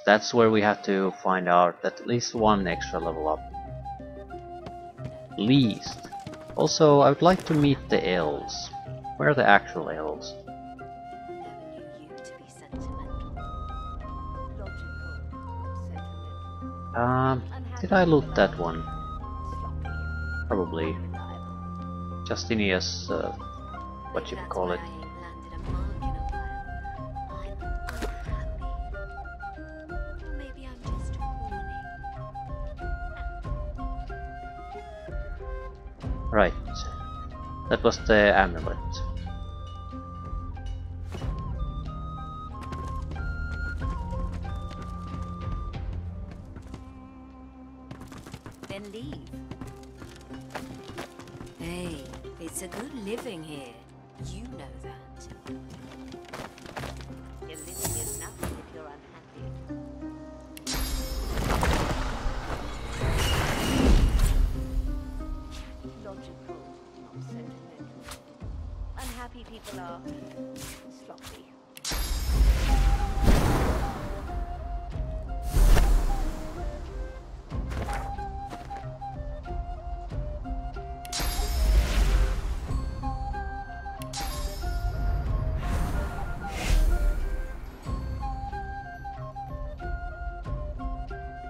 that's where we have to find out at least one extra level up. Least. Also, I would like to meet the elves. Where are the actual elves? Did I loot that one? Probably. Justinia's, what you call it. Right. That was the amulet. Then leave. Hey, it's a good living here. You know that. Your living is nothing if you're unhappy. Logical, not sentimental. Unhappy people are sloppy.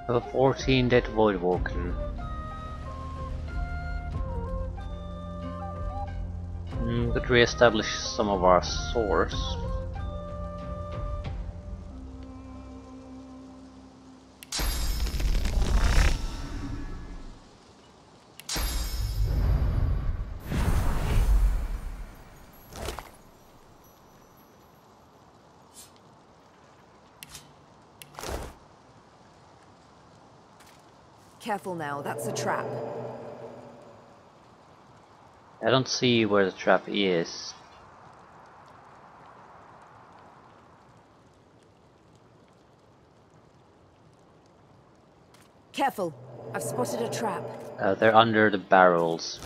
Level 14 Dead Voidwalken. Could re-establish some of our source. Careful now, that's a trap. I don't see where the trap is. Careful, I've spotted a trap. They're under the barrels.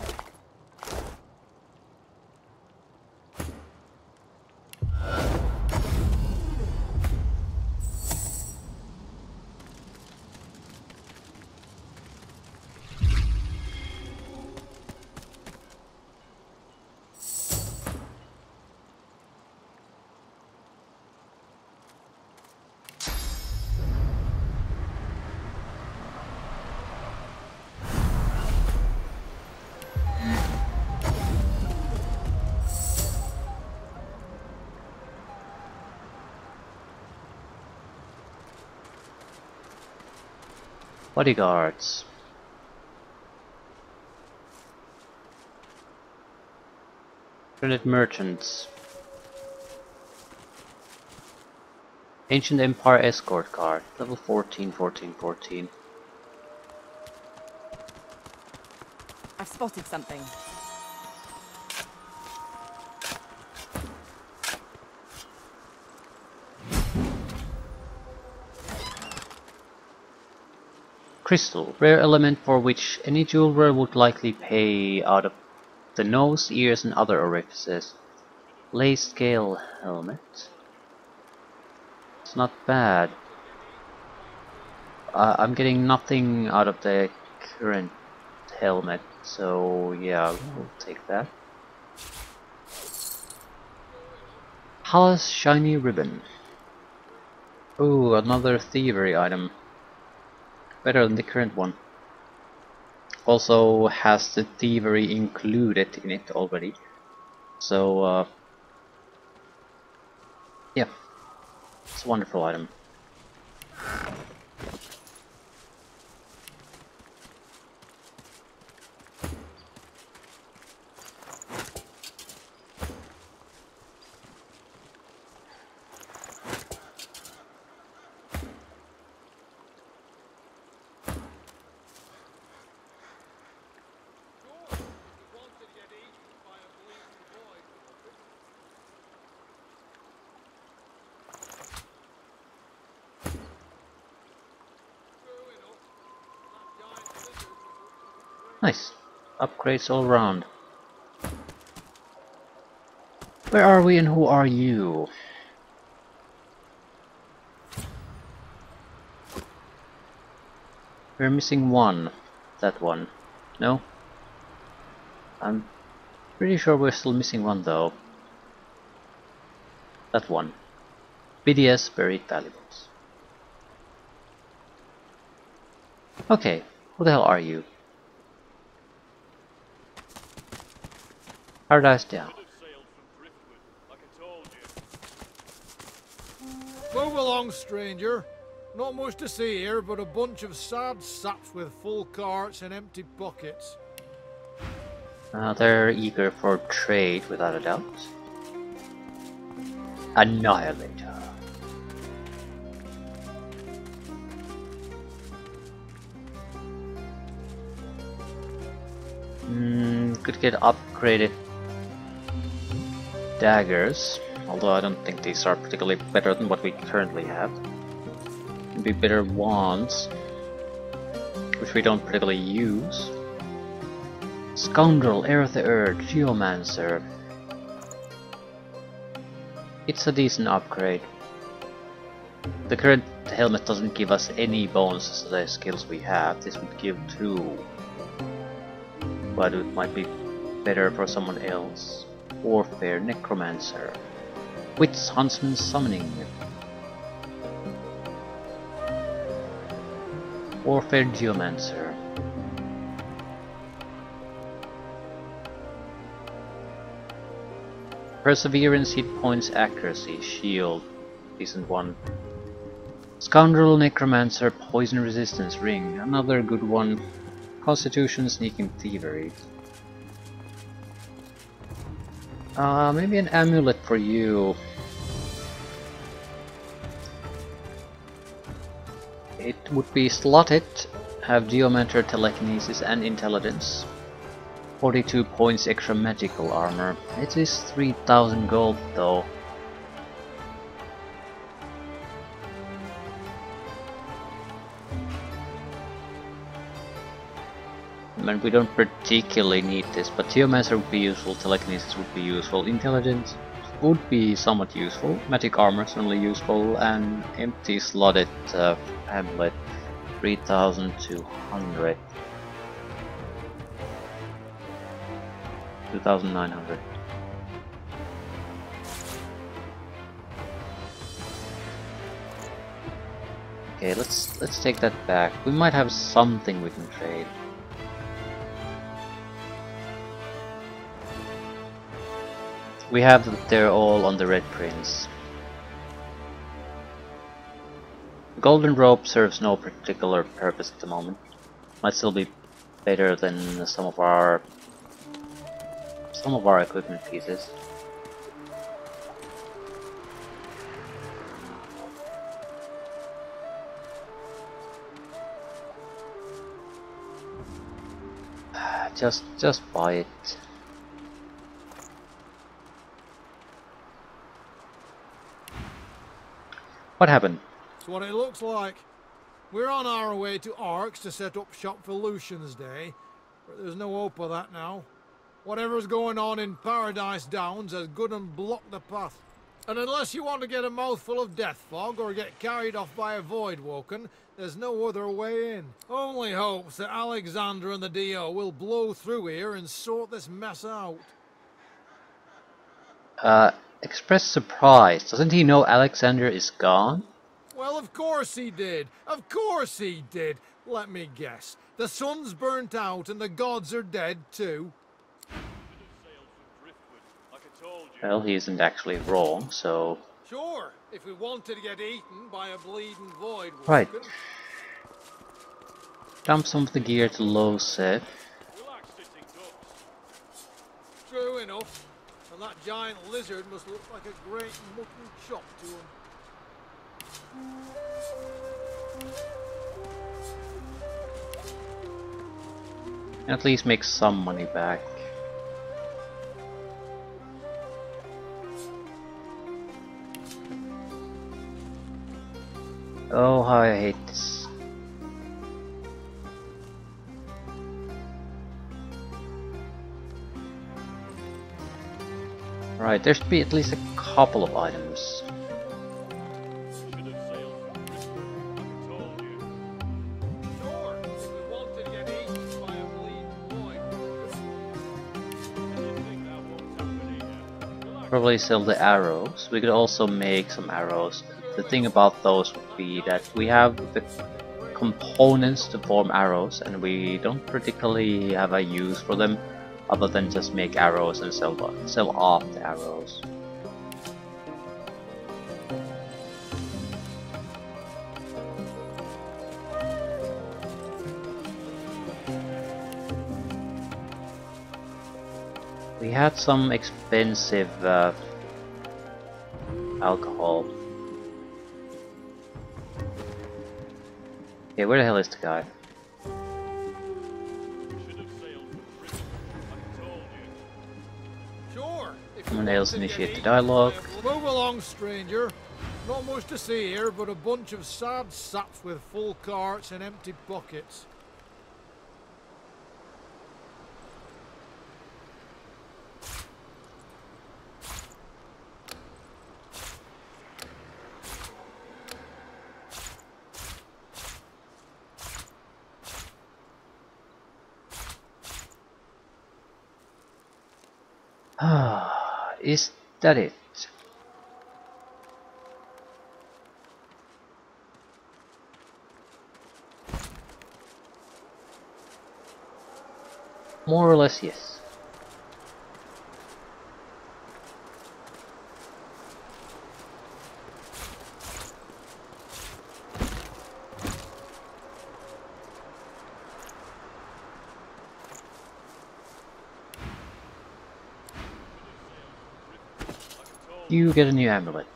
Bodyguards. Credit merchants. Ancient Empire escort card. Level 14, 14, 14. I've spotted something. Crystal. Rare element for which any jeweler would likely pay out of the nose, ears and other orifices. Lace scale helmet. It's not bad. I'm getting nothing out of the current helmet, so yeah, we'll take that. Hala's shiny ribbon. Ooh, another thievery item. Better than the current one. Also has the thievery included in it already. So, yeah, it's a wonderful item. Nice. Upgrades all around. Where are we and who are you? We're missing one. That one. No? I'm pretty sure we're still missing one though. That one. BDS buried valuables. Okay, who the hell are you? Paradise down. Move along, stranger. Not much to see here, but a bunch of sad saps with full carts and empty pockets. They're eager for trade, without a doubt. Annihilator. Could get upgraded daggers, although I don't think these are particularly better than what we currently have. Maybe better wands, which we don't particularly use. Scoundrel, Heir of the Earth, Geomancer. It's a decent upgrade. The current helmet doesn't give us any bonuses to the skills we have. This would give 2. But it might be better for someone else. Warfare, Necromancer. Wits, Huntsman, Summoning. Warfare, Geomancer. Perseverance, hit points, accuracy, shield, decent one. Scoundrel, Necromancer, poison resistance, ring, another good one. Constitution, sneaking, thievery. Maybe an amulet for you. It would be slotted, have Geomancer, telekinesis, and intelligence. 42 points extra magical armor. It is 3000 gold though. I mean, we don't particularly need this, but Geomancer would be useful, telekinesis would be useful, intelligence would be somewhat useful, magic armor is only useful, and empty slotted amulet 3200. 2900. Okay, let's take that back. We might have something we can trade. We have that they're all on the Red Prince. Golden rope serves no particular purpose at the moment. Might still be better than some of our equipment pieces. Just buy it. What happened? That's what it looks like. We're on our way to Arx to set up shop for Lucian's Day, but there's no hope of that now. Whatever's going on in Paradise Downs has good and blocked the path. And unless you want to get a mouthful of death fog or get carried off by a void woken, there's no other way in. Only hopes that Alexander and the DO will blow through here and sort this mess out. Express surprise. Doesn't he know Alexander is gone? Well, of course he did. Of course he did. Let me guess. The sun's burnt out and the gods are dead too. Well, he isn't actually wrong, so... Sure, if we wanted to get eaten by a bleeding void woken. Right. Dump some of the gear to low set. True enough. And that giant lizard must look like a great mutton chop to him. At least make some money back. Oh, how I hate this. Right, there should be at least a couple of items. Sure, Probably sell the arrows. We could also make some arrows. The thing about those would be that we have the components to form arrows, and we don't particularly have a use for them other than just make arrows and sell off the arrows. We had some expensive alcohol. Okay, where the hell is the guy? Sure. Someone else initiate the dialogue. Move along, stranger. Not much to see here, but a bunch of sad saps with full carts and empty buckets. Is that it? More or less, yes. You get a new amulet.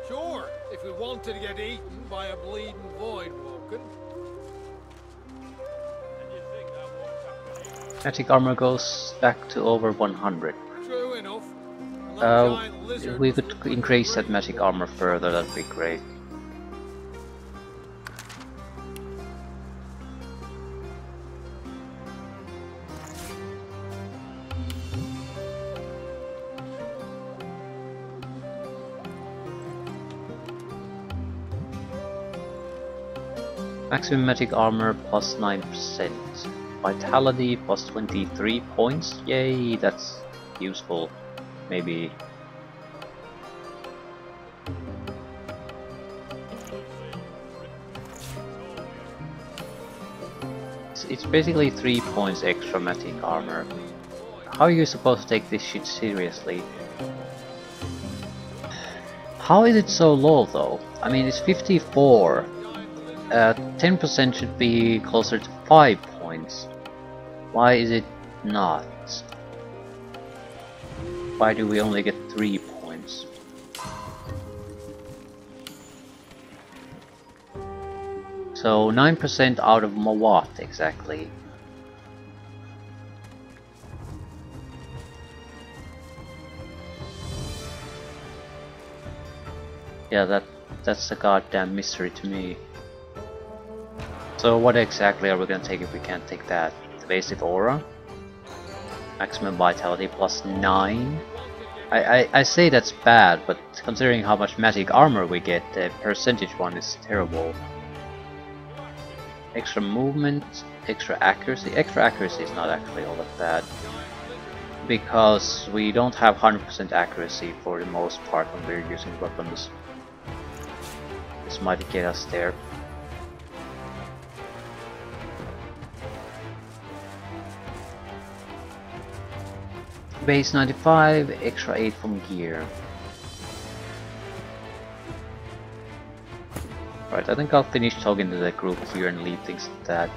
Sure, if we wanted to get eaten by a bleeding void woken. Magic armor goes back to over 100. True enough. And that giant If lizard we was could looking increase that pretty. magic armor further, that'd be great. Maximum magic armor plus 9%. Vitality plus 23 points. Yay, that's useful. Maybe. It's basically 3 points extra magic armor. How are you supposed to take this shit seriously? How is it so low though? I mean, it's 54. 10% should be closer to 5 points. Why is it not? Why do we only get 3 points? So 9% out of what exactly? Yeah, that's a goddamn mystery to me. So what exactly are we gonna take if we can't take that? Evasive aura? Maximum vitality plus 9? I say that's bad, but considering how much magic armor we get, the percentage one is terrible. Extra movement, extra accuracy. Extra accuracy is not actually all that bad, because we don't have 100% accuracy for the most part when we're using weapons. This might get us there. Base 95, extra 8 from gear. Right, I think I'll finish talking to the group here and leave things at that.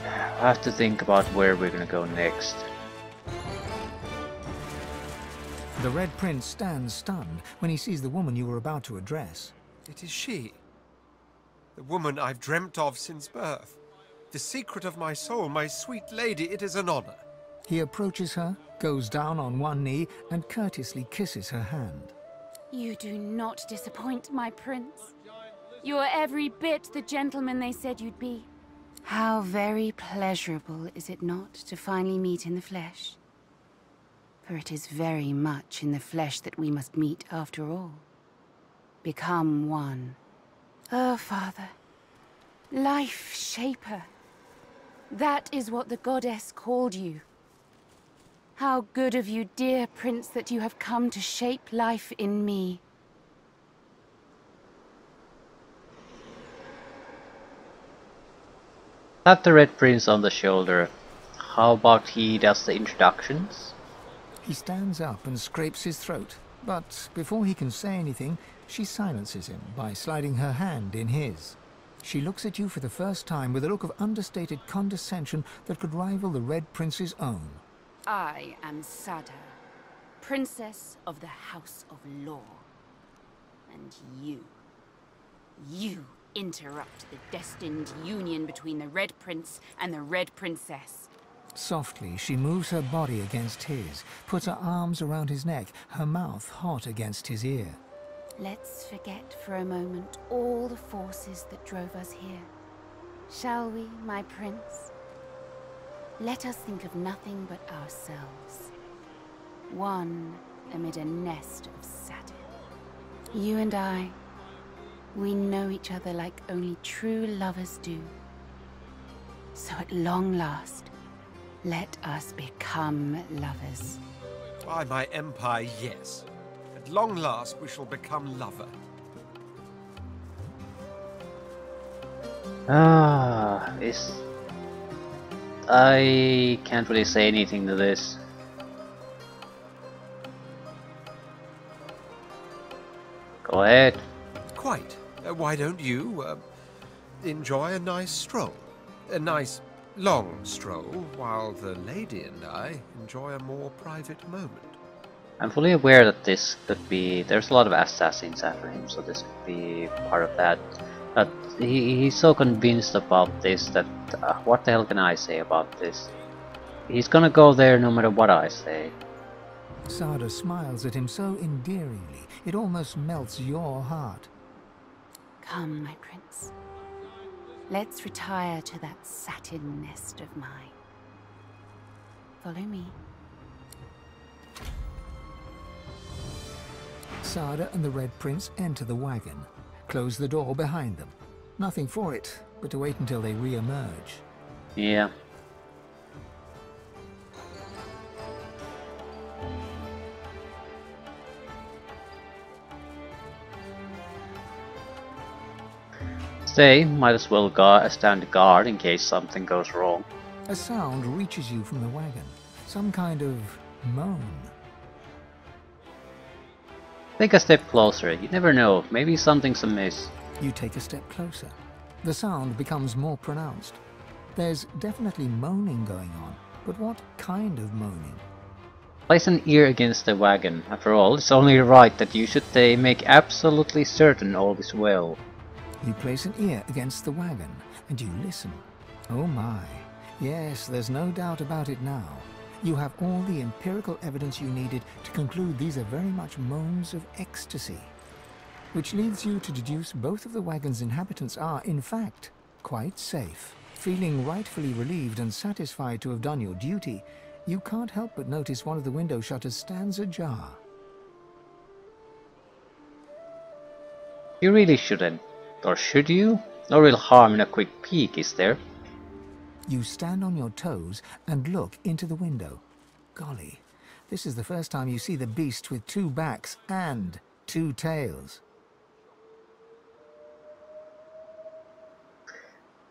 I have to think about where we're gonna go next. The Red Prince stands stunned when he sees the woman you were about to address. It is she. The woman I've dreamt of since birth. The secret of my soul, my sweet lady, it is an honor. He approaches her, goes down on one knee, and courteously kisses her hand. You do not disappoint, my prince. You are every bit the gentleman they said you'd be. How very pleasurable, is it not, to finally meet in the flesh? For it is very much in the flesh that we must meet after all. Become one. Oh, Father. Life shaper. That is what the goddess called you. How good of you, dear Prince, that you have come to shape life in me. Tap the Red Prince on the shoulder. How about he does the introductions? He stands up and scrapes his throat, but before he can say anything, she silences him by sliding her hand in his. She looks at you for the first time with a look of understated condescension that could rival the Red Prince's own. I am Sada, Princess of the House of Law. And you interrupt the destined union between the Red Prince and the Red Princess. Softly, she moves her body against his, puts her arms around his neck, her mouth hot against his ear. Let's forget for a moment all the forces that drove us here. Shall we, my prince? Let us think of nothing but ourselves. One amid a nest of satin. You and I, we know each other like only true lovers do. So at long last, let us become lovers. By my empire, yes. At long last we shall become lover. I can't really say anything to this. Go ahead. Quite. Why don't you enjoy a nice stroll? A nice long stroll, while the lady and I enjoy a more private moment. I'm fully aware that this could be... There's a lot of assassins after him, so this could be part of that. But he's so convinced about this that... what the hell can I say about this? He's gonna go there no matter what I say. Sada smiles at him so endearingly, it almost melts your heart. Come, my prince. Let's retire to that satin nest of mine. Follow me. Sada and the Red Prince enter the wagon, close the door behind them. Nothing for it but to wait until they re-emerge. Yeah. Stay, might as well stand guard in case something goes wrong. A sound reaches you from the wagon, some kind of moan. Take a step closer, you never know, maybe something's amiss. You take a step closer. The sound becomes more pronounced. There's definitely moaning going on, but what kind of moaning? Place an ear against the wagon. After all, it's only right that you should make absolutely certain all is well. You place an ear against the wagon, and you listen. Oh my. Yes, there's no doubt about it now. You have all the empirical evidence you needed to conclude these are very much moans of ecstasy. Which leads you to deduce both of the wagon's inhabitants are, in fact, quite safe. Feeling rightfully relieved and satisfied to have done your duty, you can't help but notice one of the window shutters stands ajar. You really shouldn't. Or should you? No real harm in a quick peek, is there? You stand on your toes and look into the window. Golly, this is the first time you see the beast with two backs and two tails.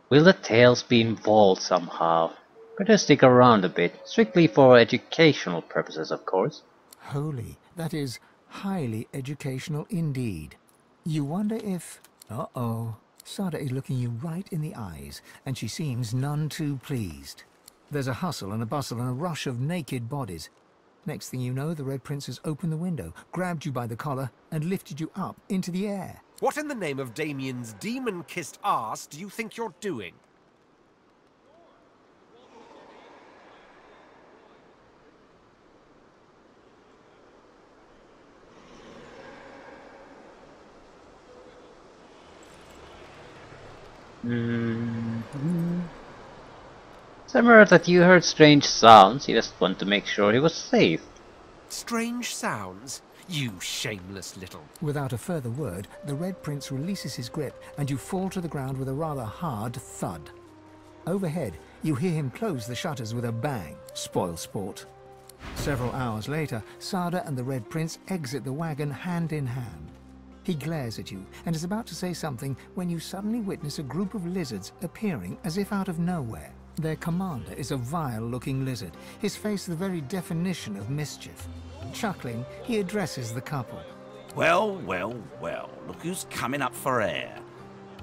Will the tails be involved somehow? Better stick around a bit, strictly for educational purposes, of course. Holy, that is highly educational indeed. You wonder if... Uh-oh. Sada is looking you right in the eyes, and she seems none too pleased. There's a hustle and a bustle and a rush of naked bodies. Next thing you know, the Red Prince has opened the window, grabbed you by the collar, and lifted you up into the air. What in the name of Damien's demon-kissed arse do you think you're doing? Somewhere that you heard strange sounds, he just wanted to make sure he was safe. Strange sounds? You shameless little... Without a further word, the Red Prince releases his grip, and you fall to the ground with a rather hard thud. Overhead, you hear him close the shutters with a bang. Spoil sport. Several hours later, Sada and the Red Prince exit the wagon hand in hand. He glares at you and is about to say something when you suddenly witness a group of lizards appearing as if out of nowhere. Their commander is a vile-looking lizard, his face the very definition of mischief. Chuckling, he addresses the couple. Well, well, well, look who's coming up for air.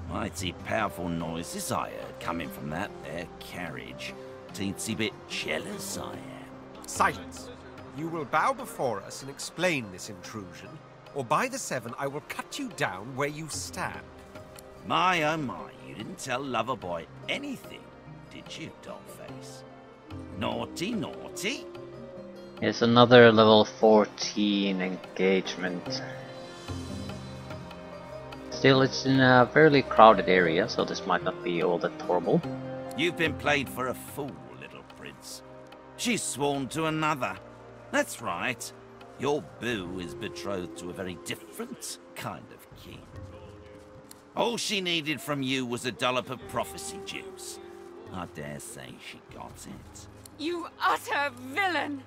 Mighty powerful noises I heard coming from that there carriage. Teensy bit jealous I am. Silence! You will bow before us and explain this intrusion, or by the seven I will cut you down where you stand. My oh my, you didn't tell Loverboy anything, did you, Dollface? Naughty, naughty? It's another level 14 engagement. Still, it's in a fairly crowded area, so this might not be all that horrible. You've been played for a fool, little prince. She's sworn to another. That's right. Your boo is betrothed to a very different kind of king. All she needed from you was a dollop of prophecy juice. I dare say she got it. You utter villain!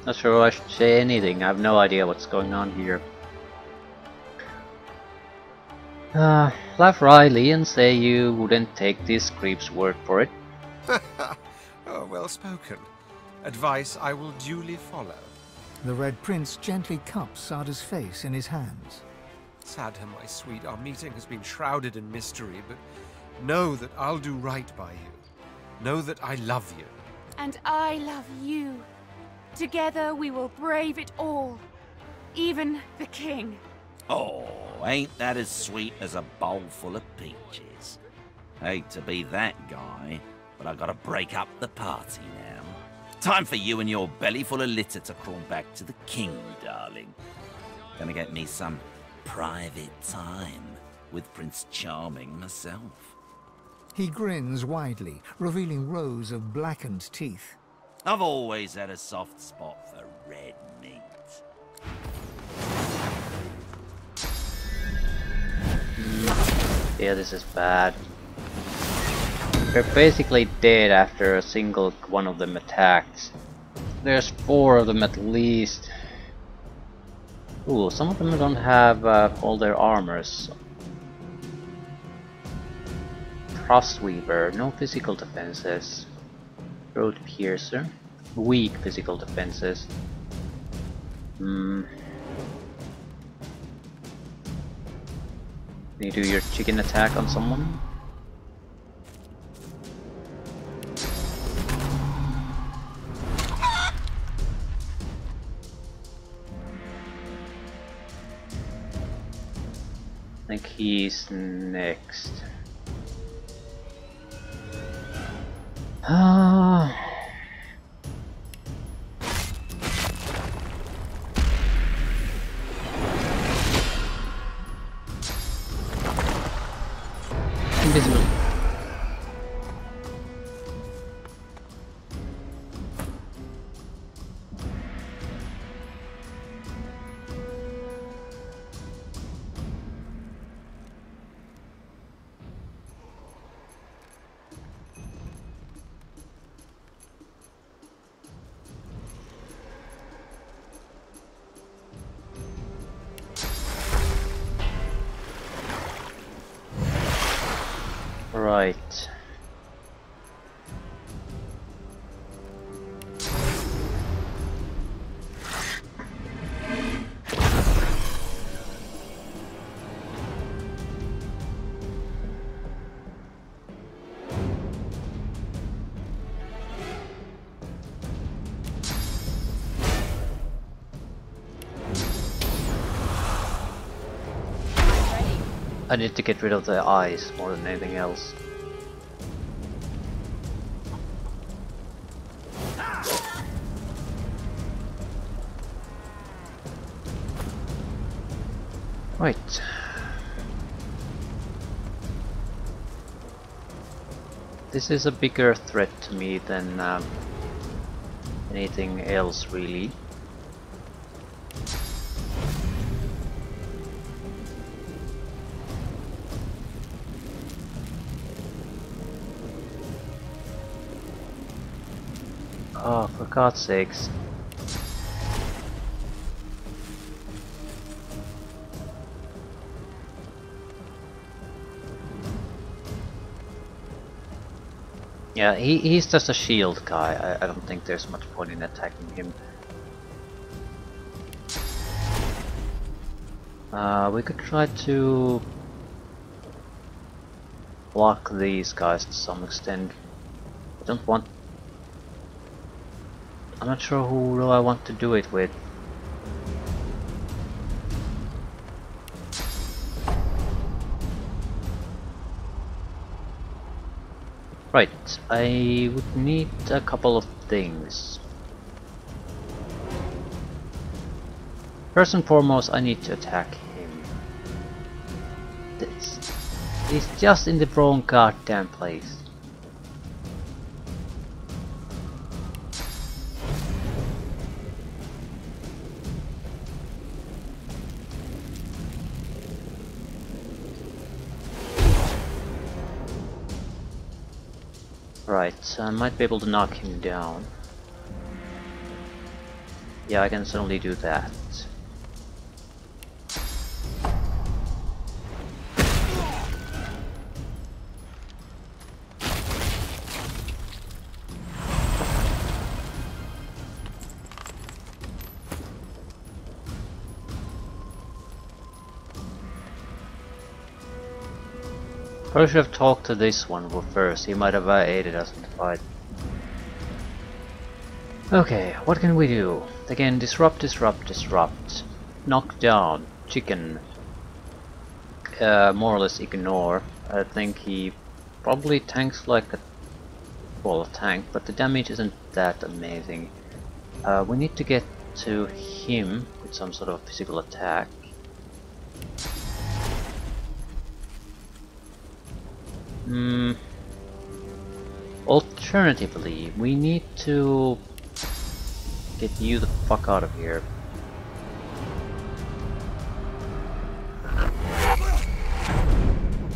Not sure I should say anything. I have no idea what's going on here. Laugh wryly and say you wouldn't take this creep's word for it. Oh, well spoken. Advice I will duly follow. The Red Prince gently cups Sada's face in his hands. Sadha, my sweet, our meeting has been shrouded in mystery, but know that I'll do right by you. Know that I love you. And I love you. Together we will brave it all. Even the king. Oh, ain't that as sweet as a bowl full of peaches? Hate to be that guy, but I gotta break up the party now. Time for you and your belly full of litter to crawl back to the king, darling. Gonna get me some private time with Prince Charming myself. He grins widely, revealing rows of blackened teeth. I've always had a soft spot for red meat. Yeah, this is bad. They're basically dead after a single one of them attacks. There's 4 of them at least. Ooh, some of them don't have all their armors. Frostweaver, no physical defenses. Road Piercer, weak physical defenses. You do your chicken attack on someone. I think he's next. Invisible. Right. I need to get rid of the eyes more than anything else. Right. This is a bigger threat to me than anything else, really. Oh, for God's sakes. Yeah, he's just a shield guy. I don't think there's much point in attacking him. We could try to block these guys to some extent. I don't want... I'm not sure who do I want to do it with. Right, I would need a couple of things. First and foremost, I need to attack him. He's just in the wrong goddamn place. Right, I might be able to knock him down. Yeah, I can certainly do that. Probably should have talked to this one first. He might have aided us in the fight. Okay, what can we do? Again, disrupt, disrupt, disrupt. Knock down. Chicken. More or less ignore. I think he probably tanks like a... well, a tank, but the damage isn't that amazing. We need to get to him with some sort of physical attack. Alternatively, we need to get you the fuck out of here.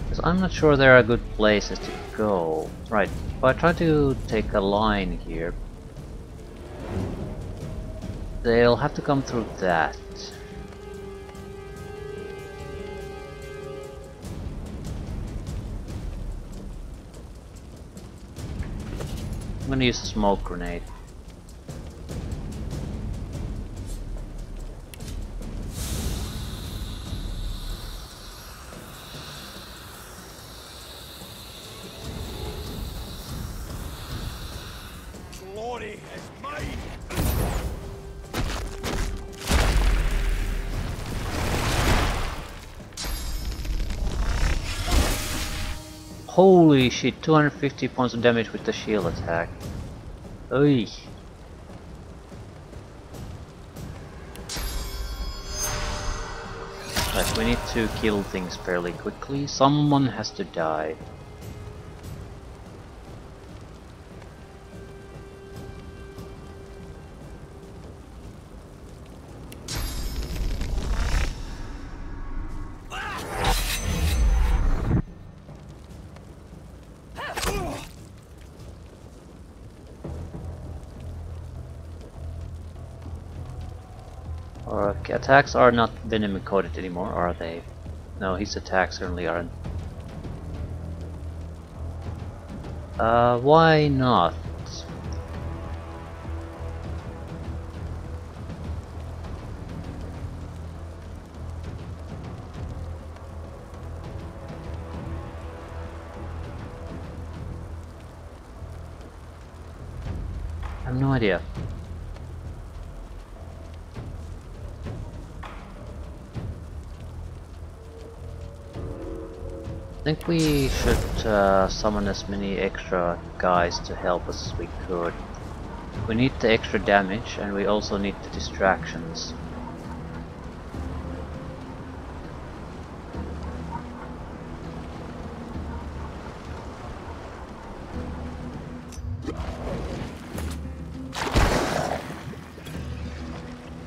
Because I'm not sure there are good places to go. Right, if I try to take a line here, they'll have to come through that. I'm gonna use a smoke grenade. Glory is mine! Holy shit, 250 points of damage with the shield attack. Oy. Right, we need to kill things fairly quickly. Someone has to die. Okay, attacks are not venom encoded anymore, are they? No, his attacks certainly aren't. Why not? I have no idea. I think we should summon as many extra guys to help us as we could. We need the extra damage and we also need the distractions.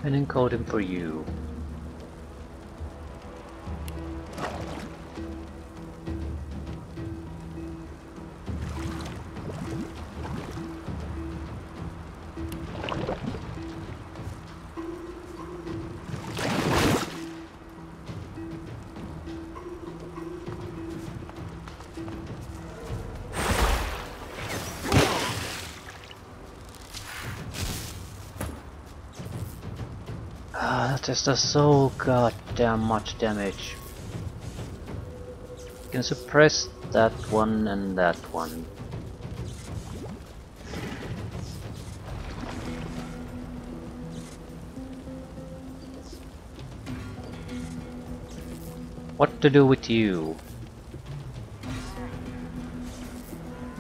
And encode him for you. This does so goddamn much damage. You can suppress that one and that one. What to do with you?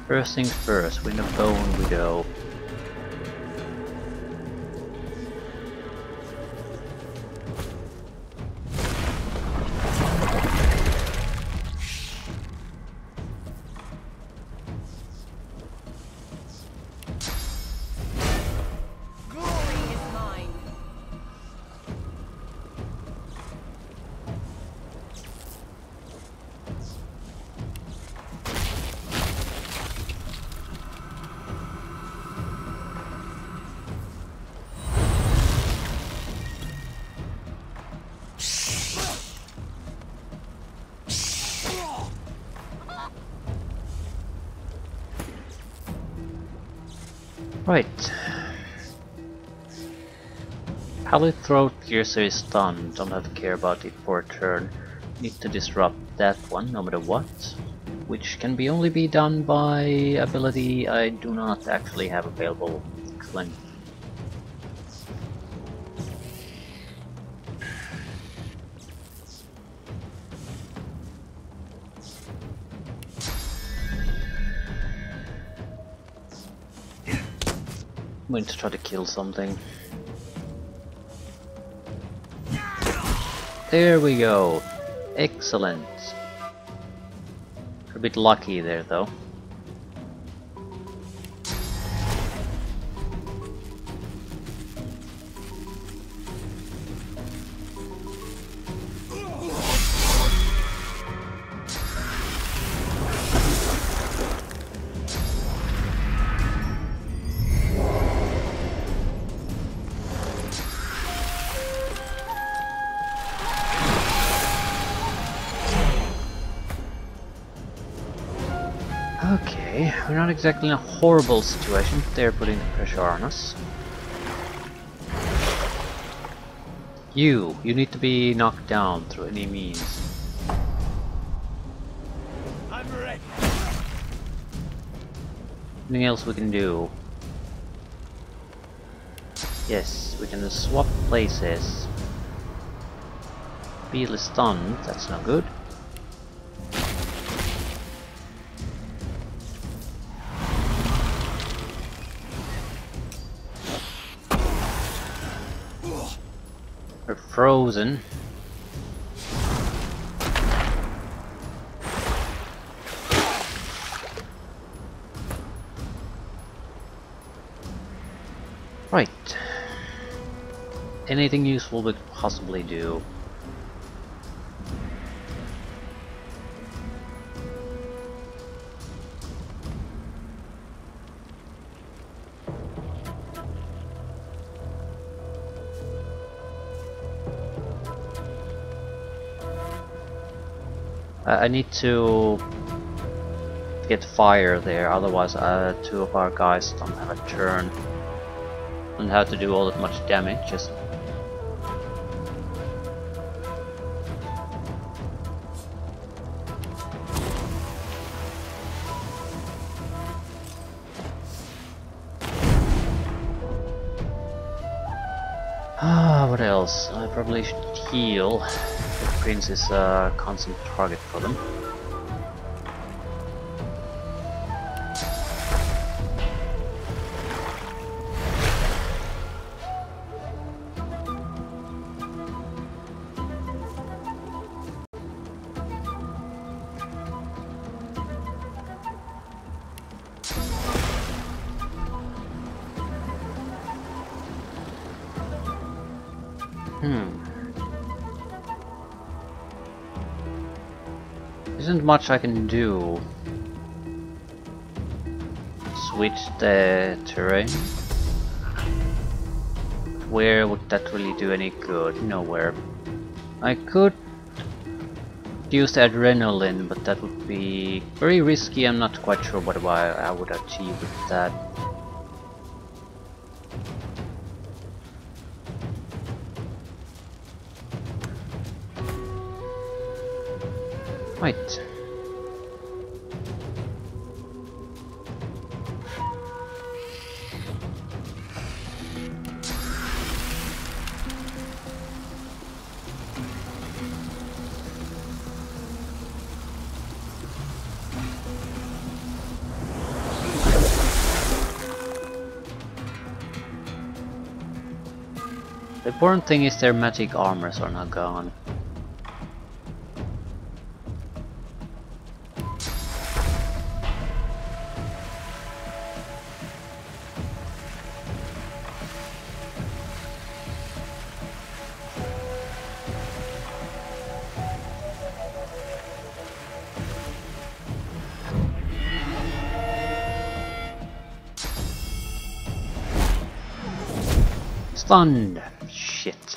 First things first, win a bone widow. Right. Pally Throat Piercer is stunned, don't have to care about it for a turn. Need to disrupt that one no matter what. Which can only be done by ability I do not actually have available. Excellent. I'm going to try to kill something. There we go. Excellent. A bit lucky there though. Okay, we're not exactly in a horrible situation. They're putting the pressure on us. You need to be knocked down through any means. I'm ready. Anything else we can do? Yes, we can swap places. Beetle is stunned, that's not good. We're frozen. Right. Anything useful we could possibly do. I need to get fire there, otherwise two of our guys don't have a turn. Don't have to do all that much damage, just... what else? I probably should heal. The prince is a constant target for them. Isn't much I can do. Switch the terrain. Where would that really do any good? Nowhere. I could use the adrenaline, but that would be very risky. I'm not quite sure what I would achieve with that. Right. The important thing is their magic armors are not gone. Stunned! Shit.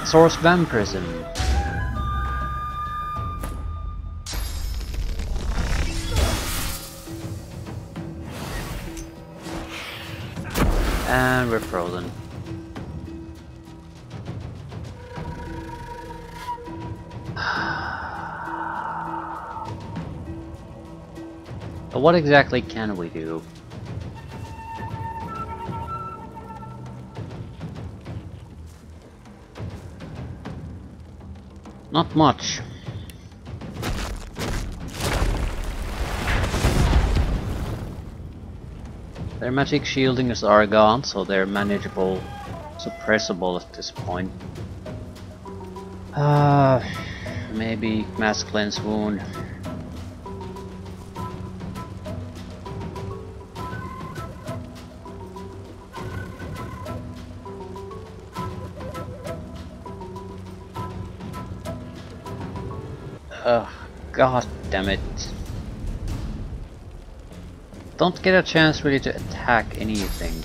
Source vampirism. And we're frozen. So what exactly can we do? Not much. Their magic shieldings are gone, so they're manageable, suppressible at this point. Maybe mass cleanse wound. God damn it. Don't get a chance really to attack anything.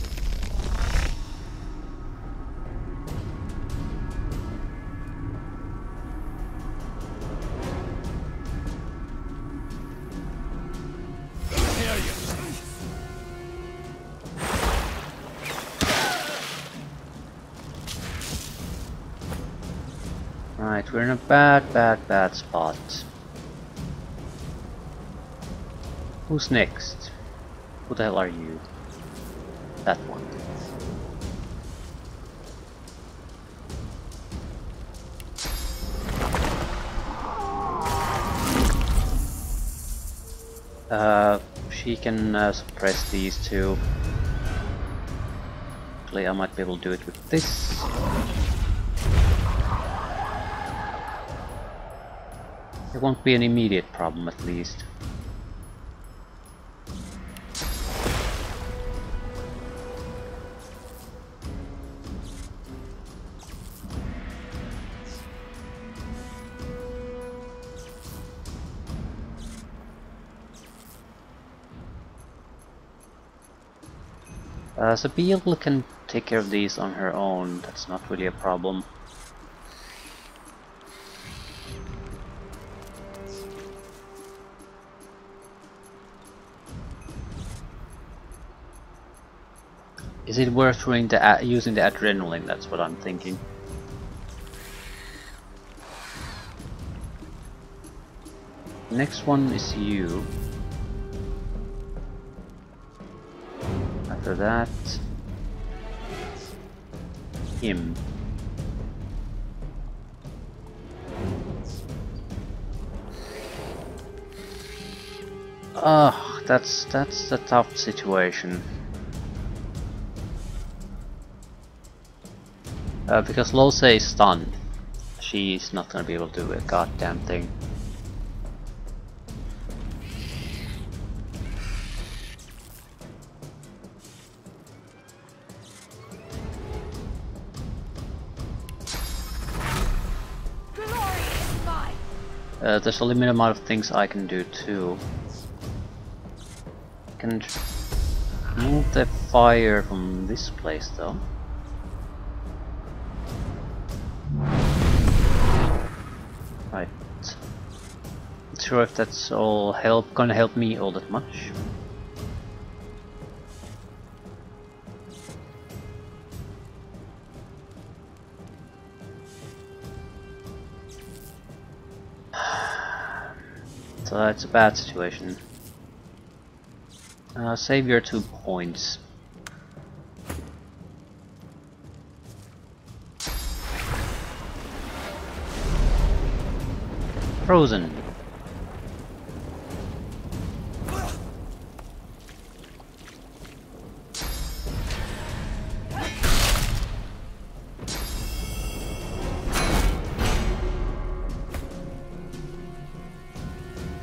Right, we're in a bad spot. Who's next? Who the hell are you? That one. She can suppress these two. Actually, I might be able to do it with this. It won't be an immediate problem, at least. Sabine can take care of these on her own, that's not really a problem. Is it worth using the adrenaline? That's what I'm thinking. Next one is you. After that, him. That's a tough situation. Because Lose is stunned. She's not gonna be able to do a goddamn thing. There's a limited amount of things I can do too. I can move the fire from this place though. Right. Not sure if that's all gonna help me all that much. it's a bad situation. Save your 2 points. Frozen.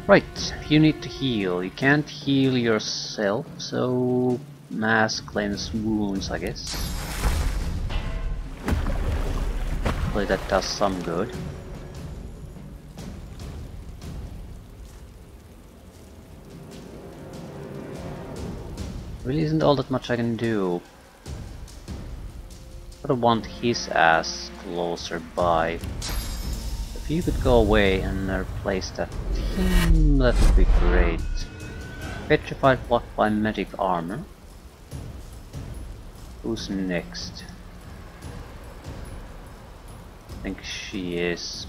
Right, you need to heal. You can't heal yourself, so mass cleanse wounds, I guess. Hopefully that does some good. Really isn't all that much I can do. But I want his ass closer by. If you could go away and replace that team, that would be great. Petrified blocked by magic armor. Who's next? I think she is.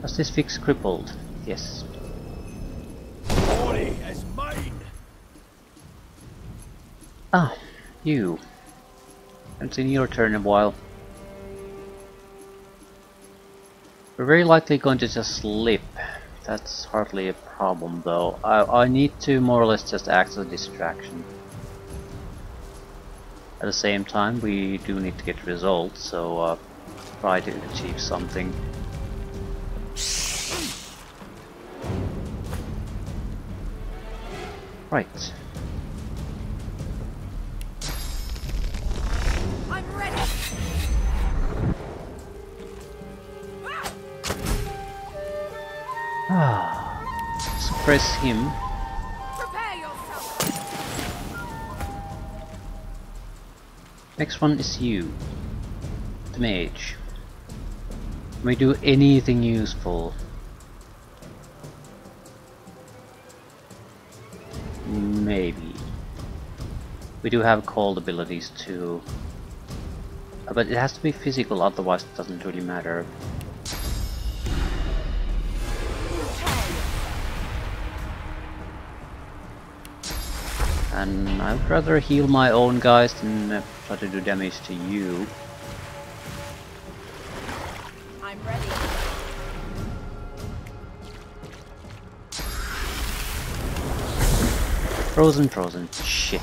Does this fix crippled? Yes. Body is mine. Ah, you. Haven't seen your turn in a while. We're very likely going to just slip. That's hardly a problem though. I need to more or less just act as a distraction. At the same time, we do need to get results, so try to achieve something. Right. I'm ready. Suppress him. Prepare yourself. Next one is you, the mage. Can we do anything useful? Maybe. We do have cold abilities too. But it has to be physical, otherwise it doesn't really matter. And I would rather heal my own guys than try to do damage to you. I'm ready. Frozen, shit.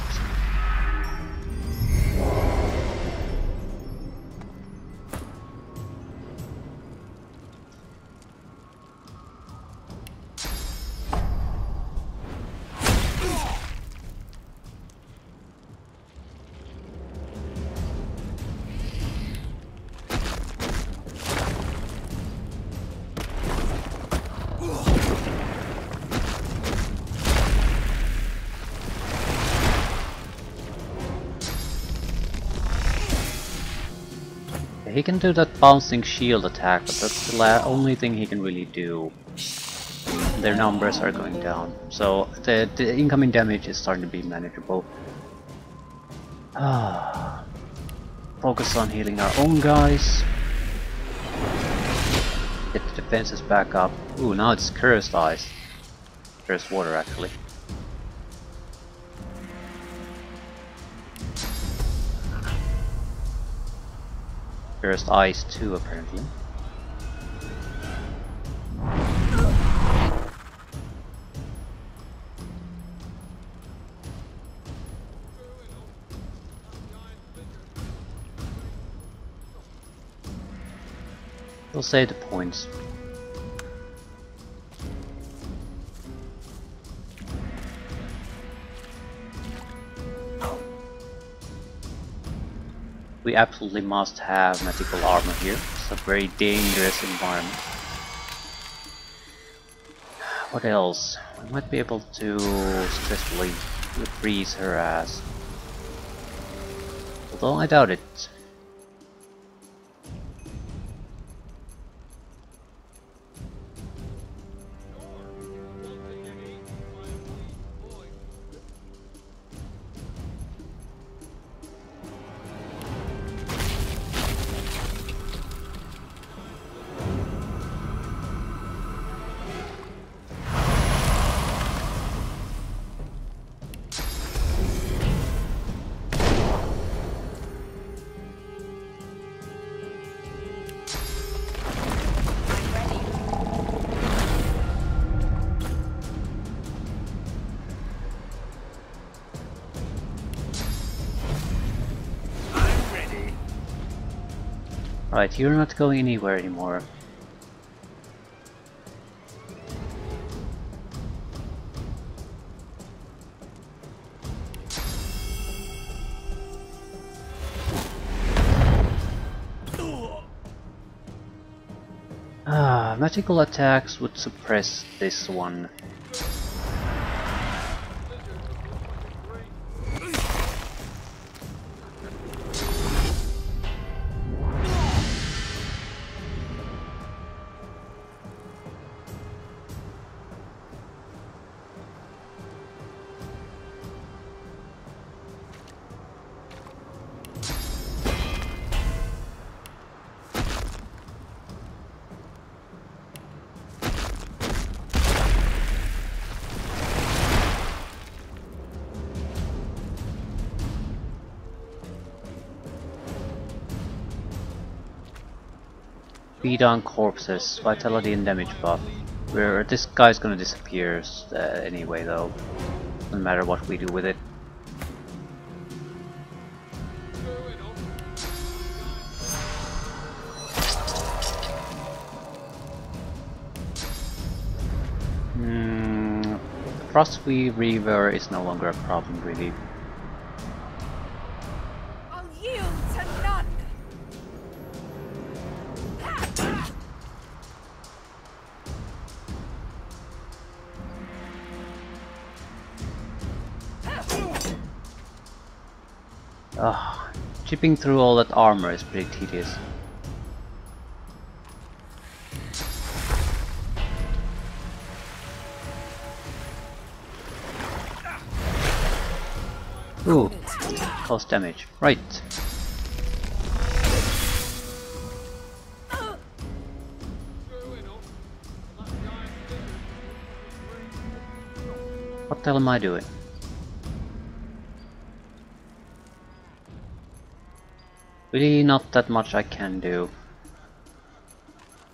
He can do that bouncing shield attack, but that's the only thing he can really do. Their numbers are going down, so the incoming damage is starting to be manageable. Focus on healing our own guys. Get the defenses back up. Ooh, now it's cursed ice. Cursed water, actually. Cursed ice too, apparently. We'll save the points. We absolutely must have magical armor here. It's a very dangerous environment. What else? We might be able to successfully freeze her ass. Although I doubt it. Right, you're not going anywhere anymore. Magical attacks would suppress this one. Feed on corpses, vitality and damage buff. This guy's gonna disappear anyway though. Doesn't matter what we do with it. Frostweave Reaver is no longer a problem really. I'll yield to none. Chipping through all that armor is pretty tedious. Ooh, cause damage. Right. What the hell am I doing? Really not that much I can do.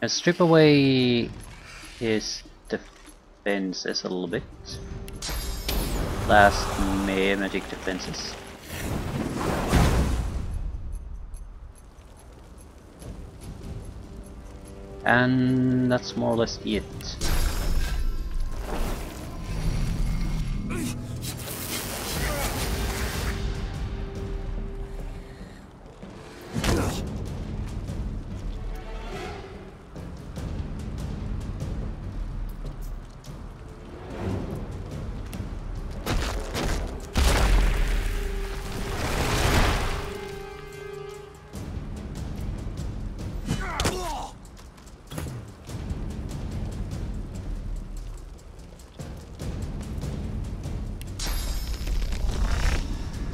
And strip away his defenses a little bit. Last magic defenses. And that's more or less it.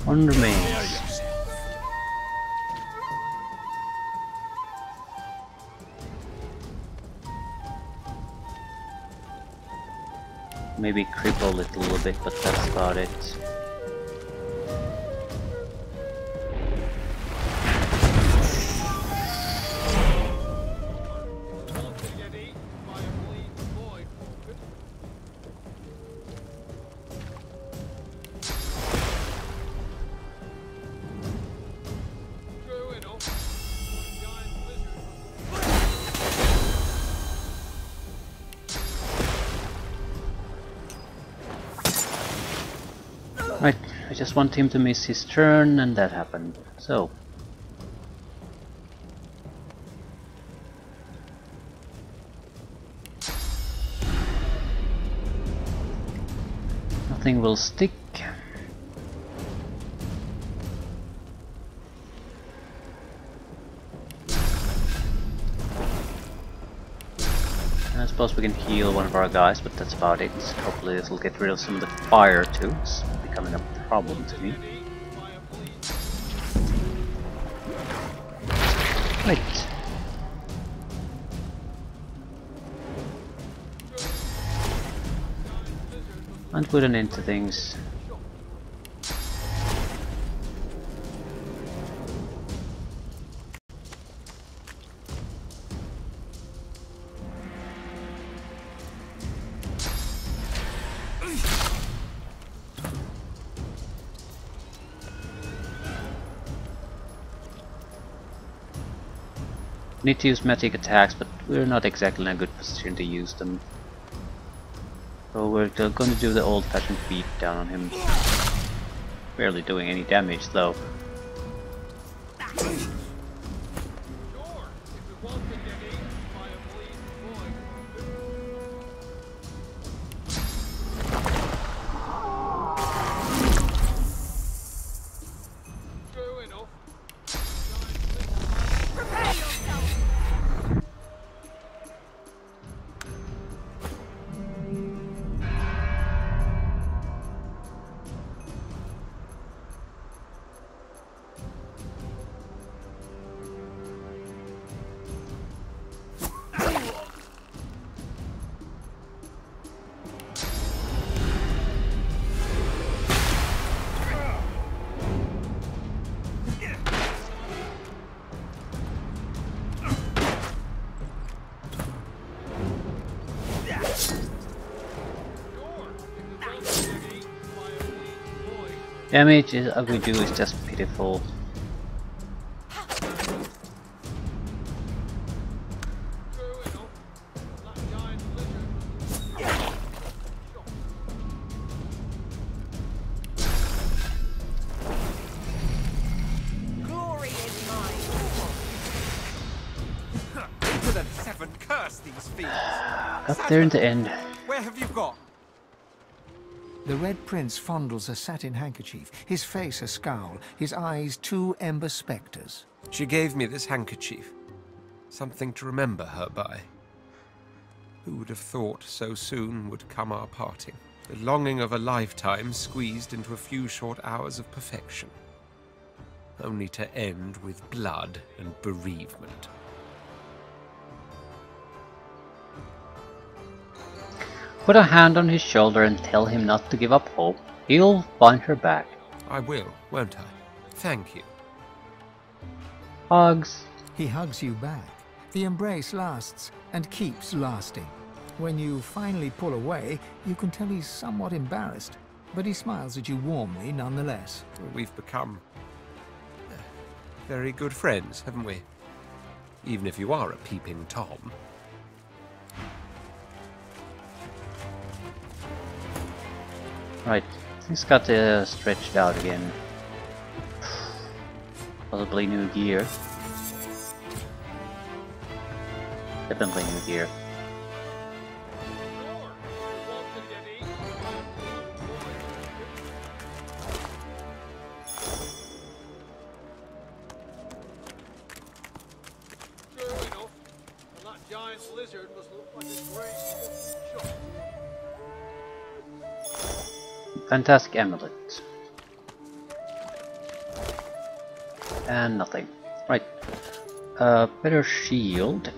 One remains. Maybe cripple it a little bit, but that's about it. Right, I just want him to miss his turn, and that happened. So. Nothing will stick. I suppose we can heal one of our guys, but that's about it. Hopefully this will get rid of some of the fire too. It's becoming a problem to me. Right. And put an end to things. Need to use magic attacks, but we're not exactly in a good position to use them. So we're going to do the old-fashioned beat down on him. Barely doing any damage though. Damage we do is just pitiful. Glory is mine. To the seven curse these fiends! Got there in the end. Where have you gone? The Red Prince fondles a satin handkerchief, his face a scowl, his eyes two ember spectres. She gave me this handkerchief. Something to remember her by. Who would have thought so soon would come our parting? The longing of a lifetime squeezed into a few short hours of perfection. Only to end with blood and bereavement. Put a hand on his shoulder and tell him not to give up hope. He'll find her back. I will, won't I? Thank you. Hugs. He hugs you back. The embrace lasts and keeps lasting. When you finally pull away, you can tell he's somewhat embarrassed, but he smiles at you warmly nonetheless. We've become very good friends, haven't we? Even if you are a peeping Tom. Right, things got stretched out again. Possibly new gear. Definitely new gear. True enough, and that giant lizard must look like a great shot. Fantastic amulet. And nothing. Right. Better shield.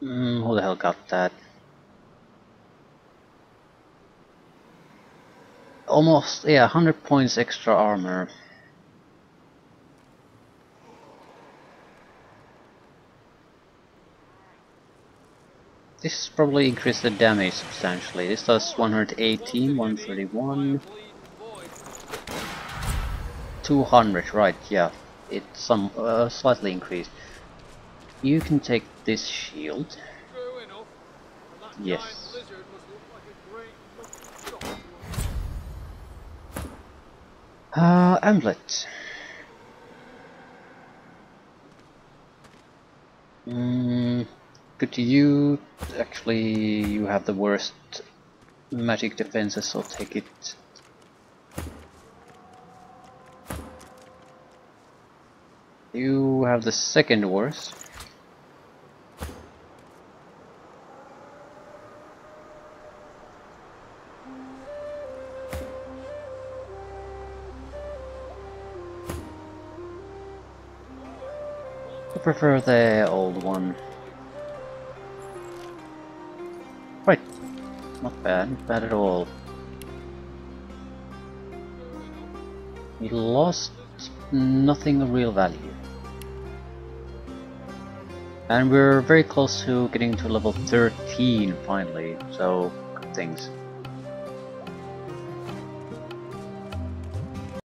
Who the hell got that? Almost, yeah, 100 points extra armor. This probably increased the damage substantially. This does 118, 131, 200, right, yeah. It's some slightly increased. You can take this shield. Yes. Amulet. Good to you. Actually, you have the worst magic defenses, so take it. You have the second worst. I prefer the old one. Right, not bad at all. We lost nothing of real value. And we're very close to getting to level 13 finally, so good things.